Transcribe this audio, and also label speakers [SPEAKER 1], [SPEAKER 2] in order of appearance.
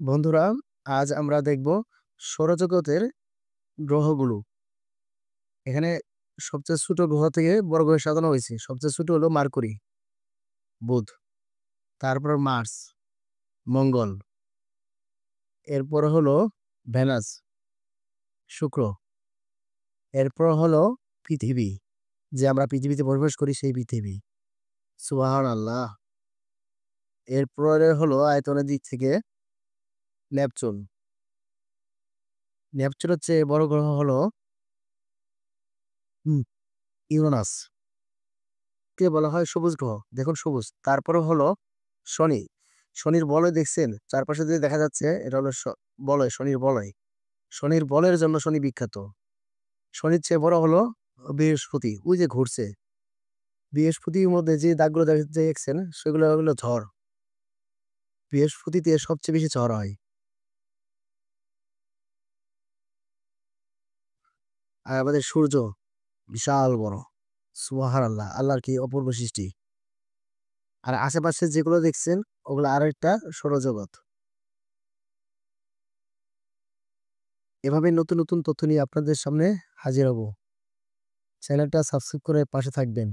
[SPEAKER 1] বন্ধুরা, আজ আমরা দেখব সৌরজগতের গ্রহগুলো। এখানে সবচেয়ে ছোট গ্রহ থেকে বড় গ্রহে সাজানো হয়েছে। সবচেয়ে ছোট হলো মার্কুরি, বুধ, তারপর মার্স, মঙ্গল, এরপর হলো ভেনাস, শুক্র, এরপর হলো পৃথিবী, যে আমরা পৃথিবীতে বসবাস করি সেই পৃথিবী। সুবহানাল্লাহ। এরপরে হলো আয়তনের দিক থেকে নেপচুন। নেপচুনের চেয়ে বড় গ্রহ হলো ইউরেনাস, কে বলা হয় সবুজ গ্রহ। দেখুন সবুজ। তারপরে হলো শনি। শনির বলয় দেখছেন? চারপাশে যে দেখা যাচ্ছে এটা হলো বলয়, শনির বলয়। শনির বলয়ের জন্য শনি বিখ্যাত। শনির চেয়ে বড় হলো বৃহস্পতি, ওই যে ঘুরছে। বৃহস্পতির মধ্যে যে দাগগুলো দেখছেন সেগুলো হলো ঝড়। বৃহস্পতিতে সবচেয়ে বেশি ঝড় হয়। আর আমাদের সূর্য বিশাল বড়। সুবহানাল্লাহ, আল্লাহর কি অপূর্ব সৃষ্টি। আর আশেপাশে যেগুলো দেখছেন ওগুলো আরেকটা সৌরজগৎ। এভাবে নতুন নতুন তথ্য নিয়ে আপনাদের সামনে হাজির হব। চ্যানেলটা সাবস্ক্রাইব করে পাশে থাকবেন।